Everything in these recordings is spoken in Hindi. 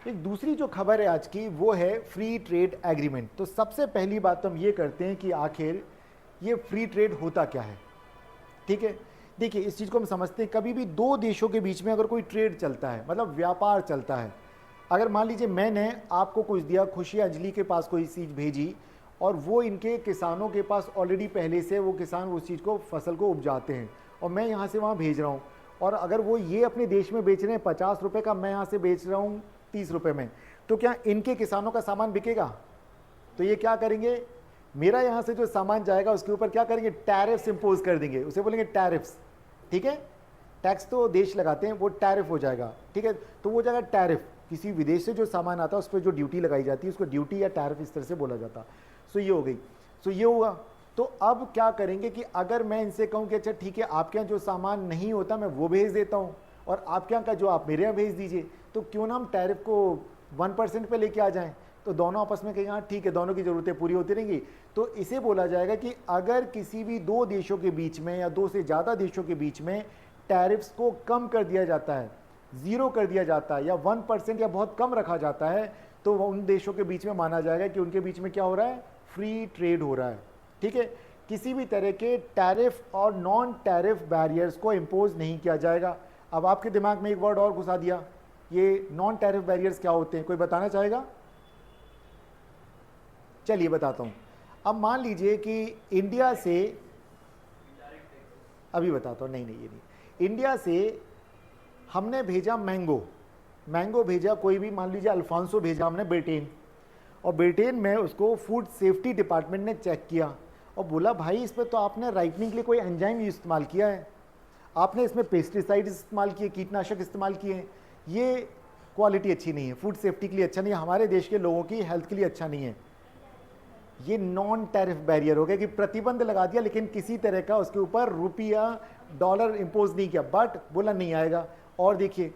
एक दूसरी जो खबर है आज की वो है फ्री ट्रेड एग्रीमेंट। तो सबसे पहली बात तो हम ये करते हैं कि आखिर ये फ्री ट्रेड होता क्या है। ठीक है, देखिए इस चीज़ को हम समझते हैं, कभी भी दो देशों के बीच में अगर कोई ट्रेड चलता है, मतलब व्यापार चलता है, अगर मान लीजिए मैंने आपको कुछ दिया, खुशी अंजलि के पास कोई चीज़ भेजी और वो इनके किसानों के पास ऑलरेडी पहले से वो किसान उस चीज़ को, फसल को उपजाते हैं और मैं यहाँ से वहाँ भेज रहा हूँ, और अगर वो ये अपने देश में बेच रहे हैं 50 रुपये का, मैं यहाँ से बेच रहा हूँ 30 रुपये में, तो क्या इनके किसानों का सामान बिकेगा? तो ये क्या करेंगे, मेरा यहाँ से जो सामान जाएगा उसके ऊपर क्या करेंगे, टैरिफ्स इंपोज कर देंगे, उसे बोलेंगे टैरिफ्स। ठीक है, टैक्स तो देश लगाते हैं, वो टैरिफ हो जाएगा। ठीक है, तो वो जाएगा टैरिफ, किसी विदेश से जो सामान आता है उस पर जो ड्यूटी लगाई जाती है उसको ड्यूटी या टैरिफ इस तरह से बोला जाता। सो ये हो गई, सो ये हुआ। तो अब क्या करेंगे कि अगर मैं इनसे कहूँ कि अच्छा ठीक है, आपके यहाँ जो सामान नहीं होता मैं वो भेज देता हूँ और आपके यहाँ का जो आप मेरे यहाँ भेज दीजिए, तो क्यों ना हम टैरिफ को 1% पे लेके आ जाएं, तो दोनों आपस में कहेंगे हाँ ठीक है, दोनों की ज़रूरतें पूरी होती रहेंगी। तो इसे बोला जाएगा कि अगर किसी भी दो देशों के बीच में या दो से ज़्यादा देशों के बीच में टैरिफ्स को कम कर दिया जाता है, ज़ीरो कर दिया जाता है या 1% या बहुत कम रखा जाता है, तो उन देशों के बीच में माना जाएगा कि उनके बीच में क्या हो रहा है, फ्री ट्रेड हो रहा है। ठीक है, किसी भी तरह के टैरिफ और नॉन टैरिफ बैरियर्स को इम्पोज नहीं किया जाएगा। अब आपके दिमाग में एक वर्ड और घुसा दिया, ये नॉन टैरिफ बैरियर्स क्या होते हैं, कोई बताना चाहेगा? चलिए बताता हूँ। अब मान लीजिए कि इंडिया से, अभी बताता हूँ, नहीं ये नहीं, इंडिया से हमने भेजा मैंगो भेजा, कोई भी मान लीजिए अल्फांसो भेजा हमने ब्रिटेन, और ब्रिटेन में उसको फूड सेफ्टी डिपार्टमेंट ने चेक किया और बोला भाई इस पर तो आपने राइपनिंग के लिए कोई एंजाइम इस्तेमाल किया है, आपने इसमें पेस्टिसाइड इस्तेमाल किए, कीटनाशक इस्तेमाल किए हैं, ये क्वालिटी अच्छी नहीं है, फूड सेफ्टी के लिए अच्छा नहीं है, हमारे देश के लोगों की हेल्थ के लिए अच्छा नहीं है। ये नॉन टैरिफ बैरियर हो गया कि प्रतिबंध लगा दिया लेकिन किसी तरह का उसके ऊपर रुपया डॉलर इंपोज नहीं किया, बट बोला नहीं आएगा। और देखिए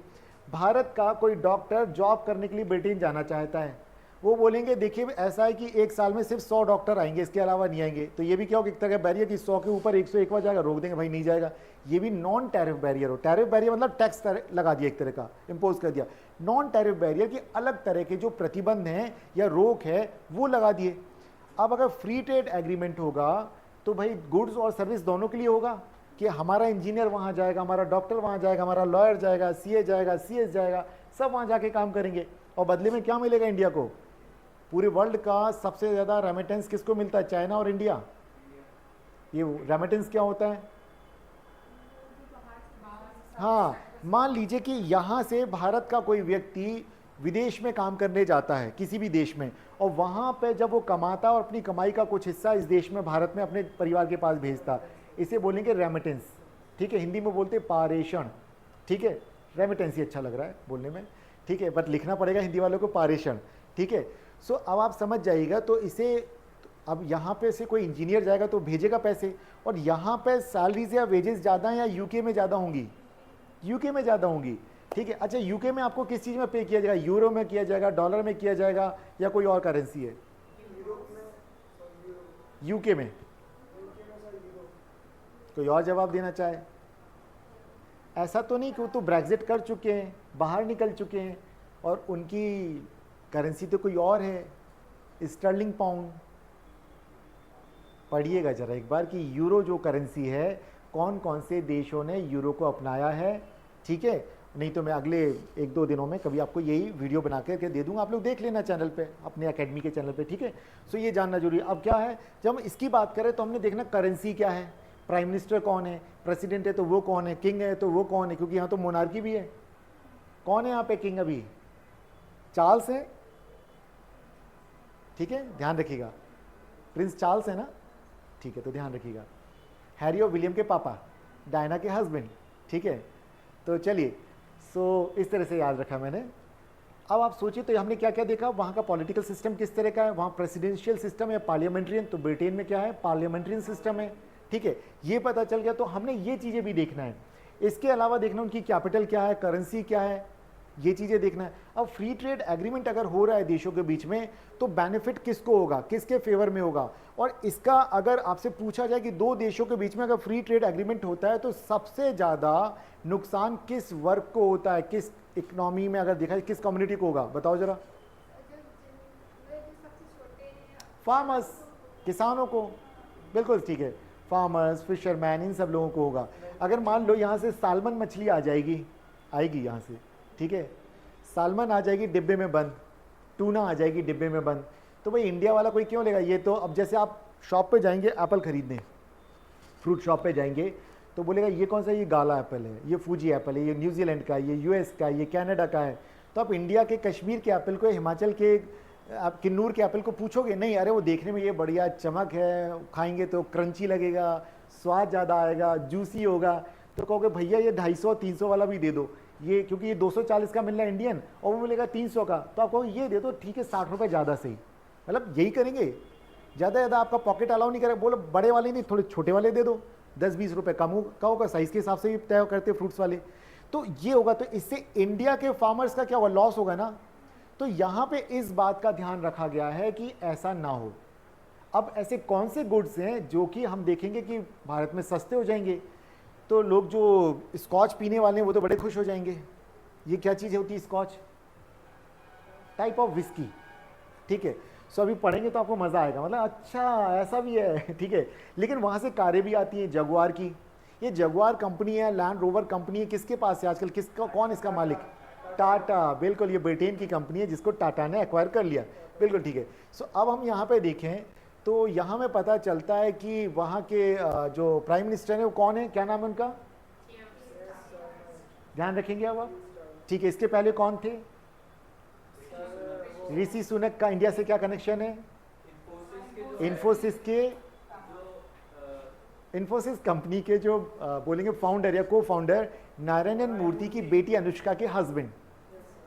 भारत का कोई डॉक्टर जॉब करने के लिए ब्रिटेन जाना चाहता है, वो बोलेंगे देखिए ऐसा है कि एक साल में सिर्फ 100 डॉक्टर आएंगे, इसके अलावा नहीं आएंगे, तो ये भी क्या हो एक तरह का बैरियर कि 100 के ऊपर 101 बार जाएगा, रोक देंगे भाई नहीं जाएगा। ये भी नॉन टैरिफ बैरियर हो। टैरिफ बैरियर मतलब टैक्स लगा दिया, एक तरह का इंपोज कर दिया। नॉन टैरिफ बैरियर की अलग तरह के जो प्रतिबंध हैं या रोक है वो लगा दिए। अब अगर फ्री ट्रेड एग्रीमेंट होगा तो भाई गुड्स और सर्विस दोनों के लिए होगा कि हमारा इंजीनियर वहाँ जाएगा, हमारा डॉक्टर वहाँ जाएगा, हमारा लॉयर जाएगा, सीए जाएगा, सीएस जाएगा, सब वहाँ जाके काम करेंगे। और बदले में क्या मिलेगा इंडिया को? पूरे वर्ल्ड का सबसे ज़्यादा रेमिटेंस किसको मिलता है? चाइना और इंडिया। ये रेमिटेंस क्या होता है? हाँ, मान लीजिए कि यहाँ से भारत का कोई व्यक्ति विदेश में काम करने जाता है किसी भी देश में, और वहाँ पे जब वो कमाता है और अपनी कमाई का कुछ हिस्सा इस देश में भारत में अपने परिवार के पास भेजता, इसे बोलेंगे रेमिटेंस। ठीक है, हिंदी में बोलते पारेषण। ठीक है, रेमिटेंस ही अच्छा लग रहा है बोलने में, ठीक है, बट लिखना पड़ेगा हिंदी वालों को पारेषण। ठीक है, सो अब आप समझ जाइएगा। तो इसे अब यहाँ पे से कोई इंजीनियर जाएगा तो भेजेगा पैसे, और यहाँ पे सैलरीज या वेजेस ज़्यादा हैं या यूके में ज़्यादा होंगी? यूके में ज़्यादा होंगी। ठीक है, अच्छा यूके में आपको किस चीज़ में पे किया जाएगा? यूरो में किया जाएगा, डॉलर में किया जाएगा, या कोई और करेंसी है? यूके में। कोई और जवाब देना चाहे? ऐसा तो नहीं कि वो तो ब्रेग्जिट कर चुके हैं, बाहर निकल चुके हैं, और उनकी करेंसी तो कोई और है, स्टर्लिंग पाउंड। पढ़िएगा जरा एक बार कि यूरो जो करेंसी है, कौन कौन से देशों ने यूरो को अपनाया है। ठीक है, नहीं तो मैं अगले 1-2 दिनों में कभी आपको यही वीडियो बना करके दे दूंगा, आप लोग देख लेना चैनल पे, अपने एकेडमी के चैनल पे। ठीक है, सो ये जानना जरूरी है। अब क्या है, जब हम इसकी बात करें तो हमने देखना करेंसी क्या है, प्राइम मिनिस्टर कौन है, प्रेसिडेंट है तो वो कौन है, किंग है तो वो कौन है, क्योंकि यहाँ तो मोनार्की भी है। कौन है यहाँ पे किंग? अभी चार्ल्स है। ठीक है, ध्यान रखिएगा, प्रिंस चार्ल्स है ना। ठीक है, तो ध्यान रखिएगा, हैरी और विलियम के पापा, डायना के हस्बैंड। ठीक है, तो चलिए, सो इस तरह से याद रखा मैंने। अब आप सोचिए तो हमने क्या क्या देखा, वहाँ का पॉलिटिकल सिस्टम किस तरह का है, वहाँ प्रेसिडेंशियल सिस्टम है, पार्लियामेंट्रियन। तो ब्रिटेन में क्या है, पार्लियामेंट्रियन सिस्टम है। ठीक है, ये पता चल गया। तो हमने ये चीज़ें भी देखना है, इसके अलावा देखना उनकी कैपिटल क्या है, करेंसी क्या है, ये चीज़ें देखना है। अब फ्री ट्रेड एग्रीमेंट अगर हो रहा है देशों के बीच में, तो बेनिफिट किसको होगा, किसके फेवर में होगा? और इसका अगर आपसे पूछा जाए कि दो देशों के बीच में अगर फ्री ट्रेड एग्रीमेंट होता है तो सबसे ज़्यादा नुकसान किस वर्ग को होता है, किस इकोनॉमी में अगर देखा जाए किस कम्युनिटी को होगा, बताओ जरा। फार्मर्स, किसानों को, बिल्कुल ठीक है, फार्मर्स, फिशरमैन, इन सब लोगों को होगा। अगर मान लो यहाँ से सालमन मछली आ जाएगी, आएगी यहाँ से, ठीक है, सालमन आ जाएगी डिब्बे में बंद, टूना आ जाएगी डिब्बे में बंद, तो भाई इंडिया वाला कोई क्यों लेगा ये? तो अब जैसे आप शॉप पे जाएंगे एप्पल खरीदने, फ्रूट शॉप पे जाएंगे तो बोलेगा ये कौन सा, ये गाला एप्पल है, ये फूजी एप्पल है, ये न्यूजीलैंड का है, ये यूएस का है, ये कनाडा का है। तो आप इंडिया के कश्मीर के एप्पल को, हिमाचल के आप किन्नूर के एप्पल को पूछोगे नहीं, अरे वो देखने में ये बढ़िया चमक है, खाएंगे तो क्रंची लगेगा, स्वाद ज़्यादा आएगा, जूसी होगा। तो कहोगे भैया ये 250-300 वाला भी दे दो, ये क्योंकि ये 240 का मिल रहा है इंडियन, और वो मिलेगा 300 का, तो आप कहोगे ये दे दो, ठीक है 60 रुपये ज़्यादा सही। मतलब यही करेंगे, ज़्यादा ज़्यादा आपका पॉकेट अलाउ नहीं करेगा। बोलो बड़े वाले नहीं, थोड़े छोटे वाले दे दो, 10-20 रुपये कम का होगा, साइज़ के हिसाब से ही तय करते फ्रूट्स वाले। तो ये होगा, तो इससे इंडिया के फार्मर्स का क्या होगा, लॉस होगा ना। तो यहाँ पे इस बात का ध्यान रखा गया है कि ऐसा ना हो। अब ऐसे कौन से गुड्स हैं जो कि हम देखेंगे कि भारत में सस्ते हो जाएंगे, तो लोग जो स्कॉच पीने वाले हैं वो तो बड़े खुश हो जाएंगे। ये क्या चीज़ होती है स्कॉच? टाइप ऑफ विस्की, ठीक है। सो अभी पढ़ेंगे तो आपको मज़ा आएगा, मतलब अच्छा ऐसा भी है, ठीक है। लेकिन वहाँ से कारें भी आती हैं जगुआर की। ये जगुआर कंपनी है, लैंड रोवर कंपनी है, किसके पास है आजकल, किसका, कौन इसका मालिक? टाटा, बिल्कुल, ये ब्रिटेन की कंपनी है जिसको टाटा ने एक्वायर कर लिया, बिल्कुल ठीक है। सो अब हम यहाँ पे देखें तो यहाँ में पता चलता है कि वहाँ के जो प्राइम मिनिस्टर है वो कौन है, क्या नाम है उनका, ध्यान रखेंगे अब आप, ठीक है। इसके पहले कौन थे? ऋषि सुनक का इंडिया से क्या कनेक्शन है? इन्फोसिस कंपनी के जो बोलेंगे फाउंडर या को फाउंडर नारायणन मूर्ति की बेटी अनुष्का के हस्बैंड,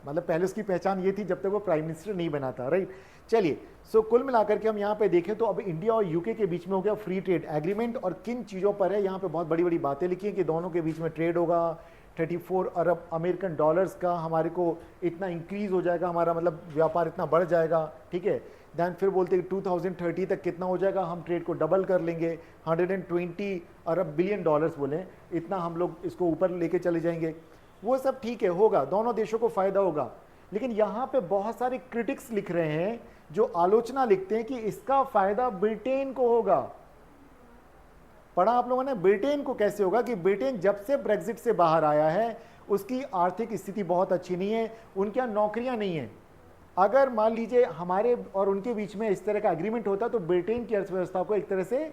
मतलब पहले उसकी पहचान ये थी जब तक वो प्राइम मिनिस्टर नहीं बना था, राइट। चलिए, सो कुल मिलाकर के हम यहाँ पे देखें तो अब इंडिया और यूके के बीच में हो गया फ्री ट्रेड एग्रीमेंट, और किन चीज़ों पर है, यहाँ पे बहुत बड़ी बड़ी बातें लिखी हैं कि दोनों के बीच में ट्रेड होगा, 34 अरब अमेरिकन डॉलर्स का हमारे को इतना इंक्रीज हो जाएगा, हमारा मतलब व्यापार इतना बढ़ जाएगा, ठीक है। दैन फिर बोलते हैं 2030 तक कितना हो जाएगा, हम ट्रेड को डबल कर लेंगे, 120 अरब बिलियन डॉलर्स बोले, इतना हम लोग इसको ऊपर लेके चले जाएंगे। वो सब ठीक है, होगा, दोनों देशों को फ़ायदा होगा। लेकिन यहाँ पे बहुत सारे क्रिटिक्स लिख रहे हैं जो आलोचना लिखते हैं कि इसका फ़ायदा ब्रिटेन को होगा। पढ़ा आप लोगों ने, ब्रिटेन को कैसे होगा? कि ब्रिटेन जब से ब्रेग्जिट से बाहर आया है उसकी आर्थिक स्थिति बहुत अच्छी नहीं है, उनके यहाँ नौकरियाँ नहीं हैं। अगर मान लीजिए हमारे और उनके बीच में इस तरह का एग्रीमेंट होता तो ब्रिटेन की अर्थव्यवस्था को एक तरह से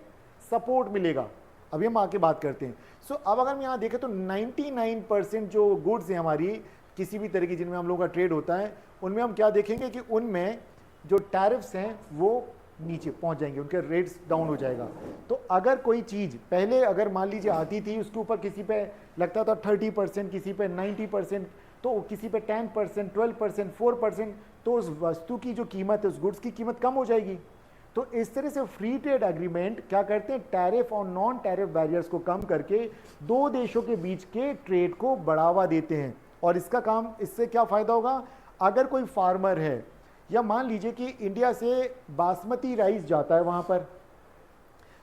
सपोर्ट मिलेगा। अभी हम आके बात करते हैं। सो अब अगर हम यहाँ देखें तो 99% जो गुड्स हैं हमारी किसी भी तरह की जिनमें हम लोगों का ट्रेड होता है, उनमें हम क्या देखेंगे कि उनमें जो टैरिफ्स हैं वो नीचे पहुंच जाएंगे, उनके रेट्स डाउन हो जाएगा। तो अगर कोई चीज़ पहले अगर मान लीजिए आती थी, उसके ऊपर किसी पे लगता था 30%, किसी पे 90%, तो किसी पे 10%, 12%, 4%, तो उस वस्तु की जो कीमत है, उस गुड्स की कीमत कम हो जाएगी। तो इस तरह से फ्री ट्रेड एग्रीमेंट क्या करते हैं, टैरिफ और नॉन टैरिफ बैरियर्स को कम करके दो देशों के बीच के ट्रेड को बढ़ावा देते हैं। और इसका काम, इससे क्या फ़ायदा होगा? अगर कोई फार्मर है, या मान लीजिए कि इंडिया से बासमती राइस जाता है वहाँ पर,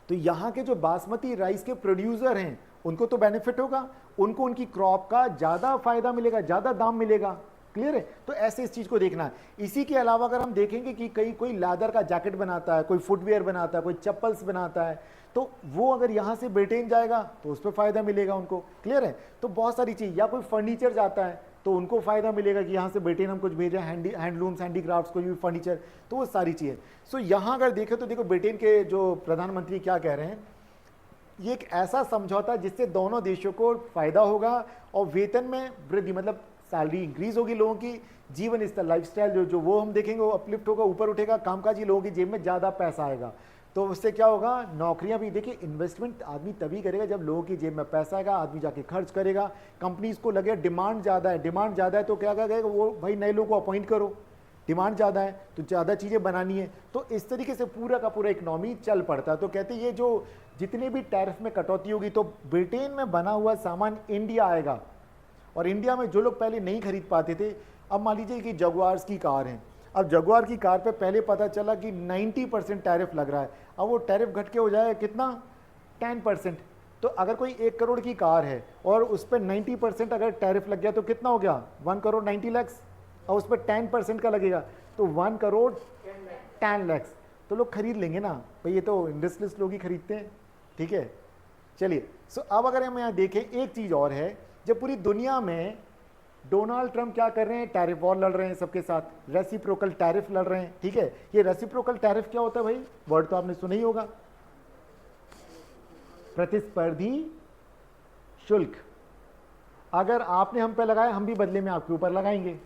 तो यहाँ के जो बासमती राइस के प्रोड्यूसर हैं उनको तो बेनिफिट होगा, उनको उनकी क्रॉप का ज़्यादा फायदा मिलेगा, ज़्यादा दाम मिलेगा। क्लियर है? तो ऐसे इस चीज़ को देखना है। इसी के अलावा अगर हम देखेंगे कि कोई लेदर का जैकेट बनाता है, कोई फुटवेयर बनाता है, कोई चप्पल्स बनाता है, तो वो अगर यहाँ से ब्रिटेन जाएगा तो उस पर फ़ायदा मिलेगा उनको। क्लियर है? तो बहुत सारी चीज़, या कोई फर्नीचर जाता है तो उनको फ़ायदा मिलेगा कि यहाँ से ब्रिटेन हम कुछ भेजें, हैंडलूम्स, हैंडीक्राफ्ट्स, कोई भी फर्नीचर, तो वो सारी चीज़ें। सो यहाँ अगर देखें तो देखो ब्रिटेन के जो प्रधानमंत्री क्या कह रहे हैं, ये एक ऐसा समझौता जिससे दोनों देशों को फ़ायदा होगा और वेतन में वृद्धि, मतलब सैलरी इंक्रीज होगी, लोगों की जीवन स्तर, लाइफस्टाइल जो वो हम देखेंगे वो अपलिफ्ट होगा, ऊपर उठेगा, कामकाजी लोगों की जेब में ज़्यादा पैसा आएगा। तो उससे क्या होगा? नौकरियां भी, देखिए इन्वेस्टमेंट आदमी तभी करेगा जब लोगों की जेब में पैसा आएगा, आदमी जाके खर्च करेगा। कंपनीज को लगे डिमांड ज़्यादा है, डिमांड ज़्यादा है तो क्या करेगा वो, भाई नए लोगों को अपॉइंट करो, डिमांड ज़्यादा है तो ज़्यादा चीज़ें बनानी है। तो इस तरीके से पूरा का पूरा इकनॉमी चल पड़ता है। तो कहते हैं ये जो जितने भी टैरिफ में कटौती होगी तो ब्रिटेन में बना हुआ सामान इंडिया आएगा, और इंडिया में जो लोग पहले नहीं खरीद पाते थे, अब मान लीजिए कि जगुआर्स की कार है, अब जगुआर की कार पे पहले पता चला कि 90% टैरिफ लग रहा है, अब वो टैरिफ घट के हो जाए कितना, 10%। तो अगर कोई 1 करोड़ की कार है और उस पर 90% अगर टैरिफ लग गया तो कितना हो गया, 1 करोड़ 90 लाख, और उस पर 10% का लगेगा तो 1 करोड़ 10 लाख। तो लोग खरीद लेंगे ना भाई, ये तो इंडस्ट्रियलिस्ट लोग ही खरीदते हैं। ठीक है, चलिए। सो अब अगर हम यहाँ देखें, एक चीज़ और है, जब पूरी दुनिया में डोनाल्ड ट्रंप क्या कर रहे हैं, टैरिफ वॉर लड़ रहे हैं सबके साथ, रेसिप्रोकल टैरिफ लड़ रहे हैं। ठीक है, ये रेसिप्रोकल टैरिफ क्या होता है भाई, वर्ड तो आपने सुना ही होगा, प्रतिस्पर्धी शुल्क। अगर आपने हम पे लगाया, हम भी बदले में आपके ऊपर लगाएंगे,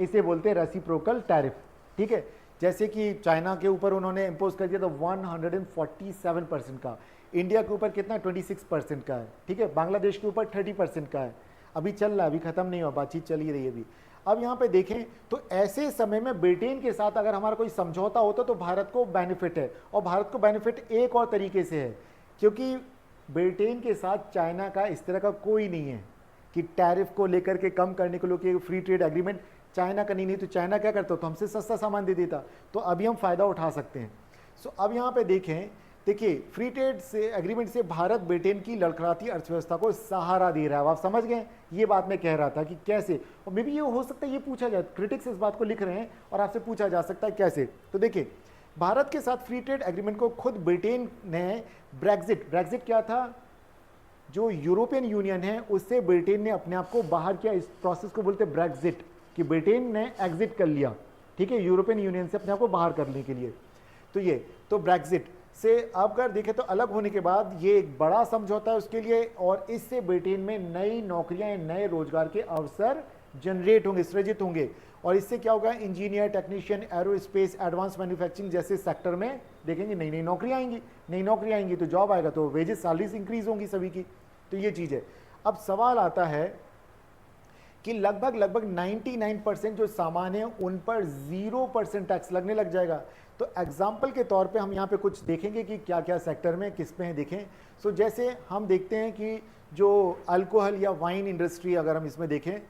इसे बोलते हैं रेसिप्रोकल टैरिफ। ठीक है, जैसे कि चाइना के ऊपर उन्होंने इम्पोज कर दिया था 147% का, इंडिया के ऊपर कितना 26% का है। ठीक है, बांग्लादेश के ऊपर 30% का है, अभी चल रहा है, अभी खत्म नहीं हुआ, बातचीत चल ही रही है अभी। अब यहाँ पे देखें तो ऐसे समय में ब्रिटेन के साथ अगर हमारा कोई समझौता होता तो भारत को बेनिफिट है, और भारत को बेनिफिट एक और तरीके से है, क्योंकि ब्रिटेन के साथ चाइना का इस तरह का कोई नहीं है कि टैरिफ को लेकर के कम करने के लिए फ्री ट्रेड एग्रीमेंट चाइना का नहीं तो चाइना क्या करता तो हमसे सस्ता सामान दे देता, तो अभी हम फायदा उठा सकते हैं। सो अब यहाँ पे देखें, देखिए फ्री ट्रेड से एग्रीमेंट से भारत ब्रिटेन की लड़खड़ाती अर्थव्यवस्था को सहारा दे रहा है। आप समझ गए, ये बात मैं कह रहा था कि कैसे, और मे भी ये हो सकता है ये पूछा जाए, क्रिटिक्स इस बात को लिख रहे हैं और आपसे पूछा जा सकता है कैसे। तो देखिए भारत के साथ फ्री ट्रेड एग्रीमेंट को खुद ब्रिटेन ने ब्रेक्जिट क्या था, जो यूरोपियन यूनियन है उससे ब्रिटेन ने अपने आप को बाहर किया, इस प्रोसेस को बोलते हैं ब्रेक्जिट, कि ब्रिटेन ने एग्जिट कर लिया। ठीक है, यूरोपियन यूनियन से अपने आप को बाहर करने के लिए। तो ये तो ब्रेक्जिट से अब अगर देखें तो अलग होने के बाद ये एक बड़ा समझौता है उसके लिए, और इससे ब्रिटेन में नई नौकरियां, नए रोजगार के अवसर जनरेट होंगे, सृजित होंगे। और इससे क्या होगा, engineer, technician, aerospace, advance manufacturing जैसे सेक्टर में देखेंगे नई नई नौकरियां आएंगी, नई नौकरियां आएंगी तो जॉब आएगा, तो वेजेस, सैलरीज इंक्रीज होंगी सभी की। तो ये चीज़ है। अब सवाल आता है कि लगभग 99% जो सामान है उन पर 0% टैक्स लगने लग जाएगा। तो एग्जाम्पल के तौर पे हम यहाँ पे कुछ देखेंगे कि क्या क्या सेक्टर में किस पे हैं, देखें। सो जैसे हम देखते हैं कि जो अल्कोहल या वाइन इंडस्ट्री अगर हम इसमें देखें,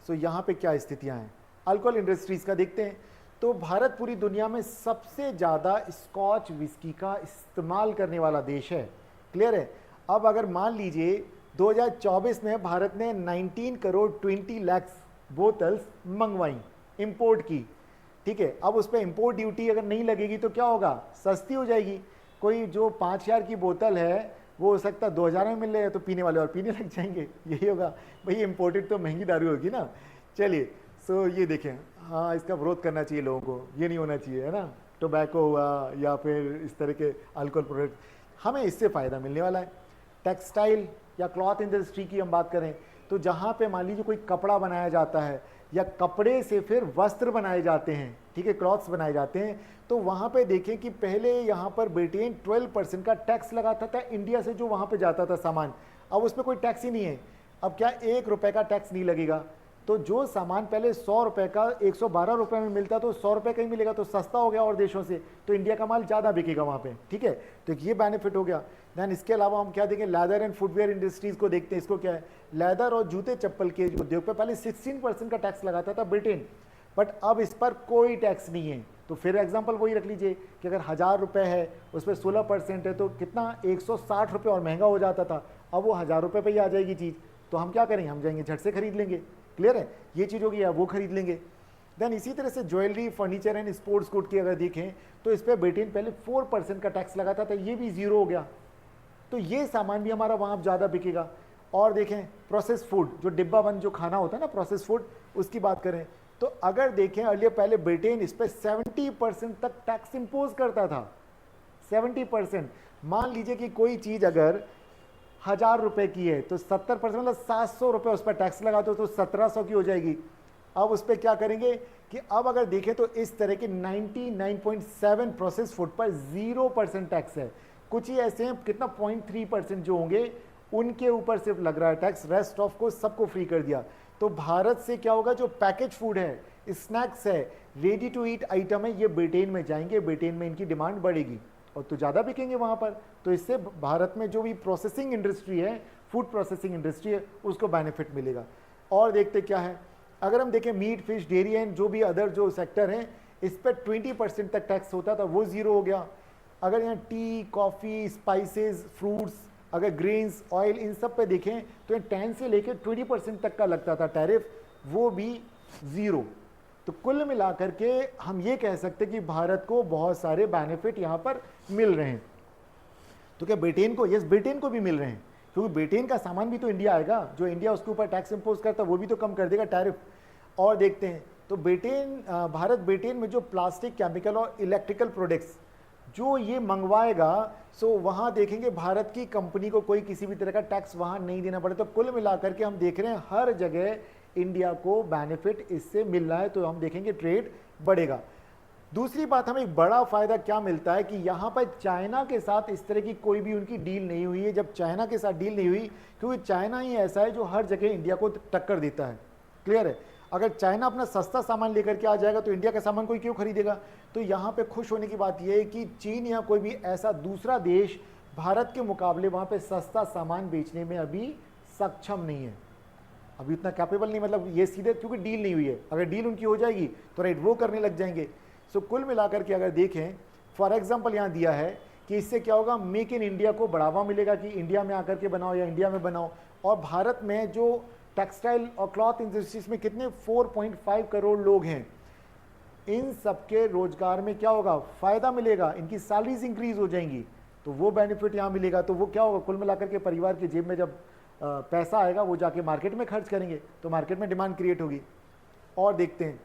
सो यहाँ पे क्या स्थितियाँ हैं अल्कोहल इंडस्ट्रीज़ का देखते हैं, तो भारत पूरी दुनिया में सबसे ज़्यादा स्कॉच विस्की का इस्तेमाल करने वाला देश है। क्लियर है। अब अगर मान लीजिए 2024 में भारत ने 19 करोड़ 20 लाख बोतल्स मंगवाई इंपोर्ट की। ठीक है, अब उस पर इंपोर्ट ड्यूटी अगर नहीं लगेगी तो क्या होगा, सस्ती हो जाएगी। कोई जो 5,000 की बोतल है वो हो सकता है 2,000 में मिल रही है, तो पीने वाले और पीने लग जाएंगे। यही होगा भाई, इंपोर्टेड तो महंगी दारू होगी ना। चलिए, सो ये देखें, हाँ इसका विरोध करना चाहिए लोगों को, ये नहीं होना चाहिए, है ना। टोबैको हुआ या फिर इस तरह के अल्कोहल प्रोडक्ट, हमें इससे फ़ायदा मिलने वाला है। टेक्सटाइल या क्लॉथ इंडस्ट्री की हम बात करें तो जहाँ पे मान लीजिए कोई कपड़ा बनाया जाता है या कपड़े से फिर वस्त्र बनाए जाते हैं, ठीक है, क्लॉथ्स बनाए जाते हैं, तो वहाँ पे देखें कि पहले यहाँ पर ब्रिटेन 12% का टैक्स लगाता था इंडिया से जो वहाँ पे जाता था सामान। अब उस पर कोई टैक्स ही नहीं है। अब क्या 1 रुपये का टैक्स नहीं लगेगा, तो जो सामान पहले 100 रुपये का 112 रुपये में मिलता तो 100 रुपये का ही मिलेगा, तो सस्ता हो गया और देशों से, तो इंडिया का माल ज़्यादा बिकेगा वहाँ पे। ठीक है, तो ये बेनिफिट हो गया। दैन इसके अलावा हम क्या देखें, लेदर एंड फुटवेयर इंडस्ट्रीज़ को देखते हैं। इसको क्या है, लेदर और जूते चप्पल के उद्योग पर पहले 16% का टैक्स लगाता था ब्रिटेन, बट अब इस पर कोई टैक्स नहीं है। तो फिर एग्जाम्पल वही रख लीजिए कि अगर 1,000 रुपये है उस पर 16% है तो कितना 160 रुपये और महंगा हो जाता था। अब वो 1,000 रुपये पर ही आ जाएगी चीज़, तो हम क्या करेंगे, हम जाएंगे झट से खरीद लेंगे। क्लियर है, ये चीज़ होगी, वो खरीद लेंगे। देन इसी तरह से jewellery, furniture and sports good की अगर देखें तो इस पर ब्रिटेन पहले 4% का टैक्स लगाता था, ये भी ज़ीरो हो गया, तो ये सामान भी हमारा वहाँ ज़्यादा बिकेगा। और देखें प्रोसेस फूड, जो डिब्बा बंद जो खाना होता है ना प्रोसेस फूड, उसकी बात करें तो अगर देखें अर्लियर पहले ब्रिटेन इस पर 70% तक टैक्स इम्पोज करता था। 70%। मान लीजिए कि कोई चीज़ अगर 1,000 रुपये की है तो 70% मतलब 700 रुपये उस पर टैक्स लगा दो तो 1,700 की हो जाएगी। अब उस पर क्या करेंगे कि अब अगर देखें तो इस तरह के 99.7 प्रोसेस फूड पर 0% टैक्स है। कुछ ही ऐसे हैं, कितना 0.3% जो होंगे उनके ऊपर सिर्फ लग रहा है टैक्स, रेस्ट ऑफ को सबको फ्री कर दिया। तो भारत से क्या होगा, जो पैकेज फूड है, स्नैक्स है, रेडी टू ईट आइटम है, ये ब्रिटेन में जाएंगे, ब्रिटेन में इनकी डिमांड बढ़ेगी और तो ज़्यादा बिकेंगे वहाँ पर। तो इससे भारत में जो भी प्रोसेसिंग इंडस्ट्री है, फूड प्रोसेसिंग इंडस्ट्री है, उसको बेनिफिट मिलेगा। और देखते क्या है, अगर हम देखें मीट, फिश, डेयरी एंड जो भी अदर जो सेक्टर हैं, इस पर 20% तक टैक्स होता था, वो ज़ीरो हो गया। अगर यहाँ टी, कॉफ़ी, स्पाइसेस, फ्रूट्स, अगर ग्रेन्स, ऑयल, इन सब पे देखें तो 10 से लेकर 20% तक का लगता था टैरिफ, वो भी ज़ीरो। तो कुल मिलाकर के हम ये कह सकते हैं कि भारत को बहुत सारे बेनिफिट यहाँ पर मिल रहे हैं। तो क्या ब्रिटेन को? यस, ब्रिटेन को भी मिल रहे हैं, क्योंकि ब्रिटेन का सामान भी तो इंडिया आएगा, जो इंडिया उसके ऊपर टैक्स इंपोज करता है वो भी तो कम कर देगा टैरिफ। और देखते हैं तो भारत ब्रिटेन में जो प्लास्टिक, केमिकल और इलेक्ट्रिकल प्रोडक्ट्स जो ये मंगवाएगा, सो वहाँ देखेंगे भारत की कंपनी को कोई किसी भी तरह का टैक्स वहाँ नहीं देना पड़े। तो कुल मिलाकर के हम देख रहे हैं हर जगह इंडिया को बेनिफिट इससे मिल रहा है, तो हम देखेंगे ट्रेड बढ़ेगा। दूसरी बात, हमें एक बड़ा फायदा क्या मिलता है कि यहाँ पर चाइना के साथ इस तरह की कोई भी उनकी डील नहीं हुई है। जब चाइना के साथ डील नहीं हुई, क्योंकि चाइना ही ऐसा है जो हर जगह इंडिया को टक्कर देता है, क्लियर है। अगर चाइना अपना सस्ता सामान लेकर के आ जाएगा तो इंडिया का सामान कोई क्यों खरीदेगा। तो यहाँ पे खुश होने की बात यह है कि चीन या कोई भी ऐसा दूसरा देश भारत के मुकाबले वहाँ पे सस्ता सामान बेचने में अभी सक्षम नहीं है, अभी उतना कैपेबल नहीं, मतलब ये सीधे क्योंकि डील नहीं हुई है। अगर डील उनकी हो जाएगी तो राइट वो करने लग जाएंगे। सो कुल मिलाकर के अगर देखें, फॉर एग्जांपल यहाँ दिया है कि इससे क्या होगा, मेक इन इंडिया को बढ़ावा मिलेगा कि इंडिया में आकर के बनाओ या इंडिया में बनाओ। और भारत में जो टेक्सटाइल और क्लॉथ इंडस्ट्रीज में कितने 4.5 करोड़ लोग हैं, इन सबके रोजगार में क्या होगा, फायदा मिलेगा, इनकी सैलरीज इंक्रीज हो जाएंगी, तो वो बेनिफिट यहाँ मिलेगा। तो वो क्या होगा, कुल मिलाकर के परिवार की जेब में जब पैसा आएगा वो जाके मार्केट में खर्च करेंगे, तो मार्केट में डिमांड क्रिएट होगी। और देखते हैं,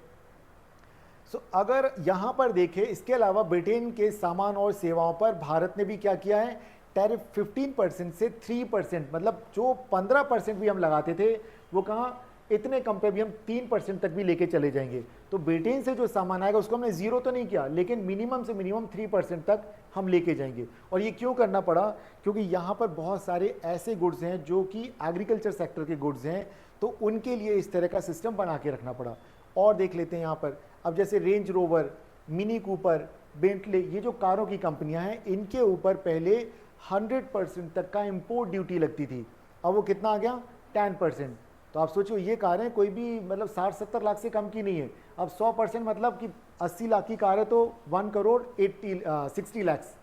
सो अगर यहाँ पर देखें, इसके अलावा ब्रिटेन के सामान और सेवाओं पर भारत ने भी क्या किया है, टैरिफ 15% से 3%, मतलब जो 15% भी हम लगाते थे वो कहाँ, इतने कम पे भी हम 3% तक भी लेके चले जाएंगे। तो ब्रिटेन से जो सामान आएगा उसको हमने जीरो तो नहीं किया, लेकिन मिनिमम से मिनिमम 3% तक हम लेके जाएंगे। और ये क्यों करना पड़ा, क्योंकि यहाँ पर बहुत सारे ऐसे गुड्स हैं जो कि एग्रीकल्चर सेक्टर के गुड्स हैं, तो उनके लिए इस तरह का सिस्टम बना के रखना पड़ा। और देख लेते हैं यहाँ पर, अब जैसे range rover, mini Cooper, Bentley, ये जो कारों की कंपनियां हैं, इनके ऊपर पहले 100% तक का इंपोर्ट ड्यूटी लगती थी, अब वो कितना आ गया, 10%। तो आप सोचो ये कारें कोई भी मतलब 60-70 लाख से कम की नहीं है, अब 100% मतलब कि 80 लाख की कार है तो 1 करोड़ 60 लैक्स,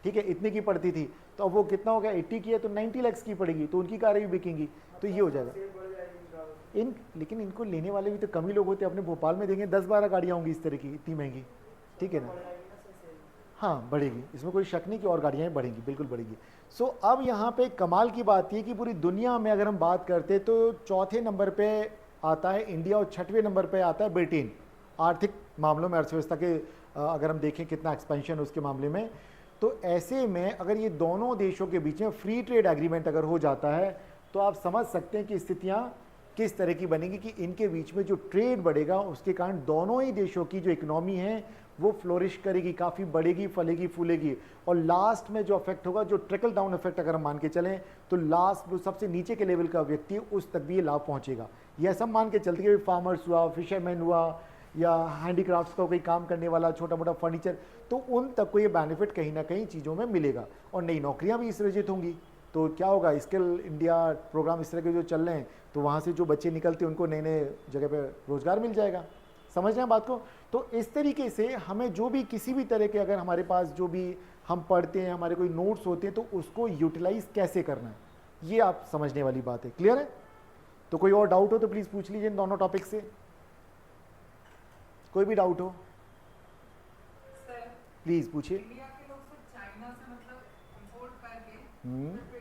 ठीक है, इतने की पड़ती थी, तो अब वो कितना हो गया, 80 की है तो 90 लैक्स की पड़ेगी, तो उनकी कारें भी बिकेंगी। तो ये हो जाएगा लेकिन इनको लेने वाले भी तो कम ही लोग होते हैं। अपने भोपाल में देंगे 10-12 गाड़ियाँ होंगी इस तरह की, इतनी महंगी, ठीक है ना। हाँ बढ़ेगी, इसमें कोई शक नहीं कि और गाड़ियाँ बढ़ेंगी, बिल्कुल बढ़ेगी। सो अब यहाँ पे कमाल की बात ये कि पूरी दुनिया में अगर हम बात करते तो चौथे नंबर पे आता है इंडिया और 6वें नंबर पे आता है ब्रिटेन, आर्थिक मामलों में, अर्थव्यवस्था के अगर हम देखें कितना एक्सपेंशन है उसके मामले में। तो ऐसे में अगर ये दोनों देशों के बीच में फ्री ट्रेड एग्रीमेंट अगर हो जाता है तो आप समझ सकते हैं कि स्थितियाँ किस तरह की बनेगी, कि इनके बीच में जो ट्रेड बढ़ेगा उसके कारण दोनों ही देशों की जो इकोनॉमी है वो फ्लोरिश करेगी, काफ़ी बढ़ेगी, फलेगी फूलेगी। और लास्ट में जो इफेक्ट होगा, जो ट्रिकल डाउन इफेक्ट अगर हम मान के चलें, तो लास्ट जो सबसे नीचे के लेवल का व्यक्ति उस तक भी ये लाभ पहुंचेगा। यह सब मान के चलते कि फार्मर्स हुआ, फिशरमैन हुआ, या हैंडीक्राफ्ट्स का कोई काम करने वाला, छोटा मोटा फर्नीचर, तो उन तक को ये बेनिफिट कहीं ना कहीं चीज़ों में मिलेगा और नई नौकरियाँ भी सृजित होंगी। तो क्या होगा, स्किल इंडिया प्रोग्राम इस तरह के जो चल रहे हैं, तो वहाँ से जो बच्चे निकलते हैं उनको नए नए जगह पे रोज़गार मिल जाएगा। समझ रहे हैं बात को। तो इस तरीके से हमें जो भी किसी भी तरह के अगर हमारे पास जो भी हम पढ़ते हैं, हमारे कोई नोट्स होते हैं, तो उसको यूटिलाइज कैसे करना है, ये आप समझने वाली बात है। क्लियर है। तो कोई और डाउट हो तो प्लीज़ पूछ लीजिए इन दोनों टॉपिक से, कोई भी डाउट हो प्लीज़ पूछिए। इंडिया के लोग सिर्फ चाइना से मतलब इंपोर्ट करके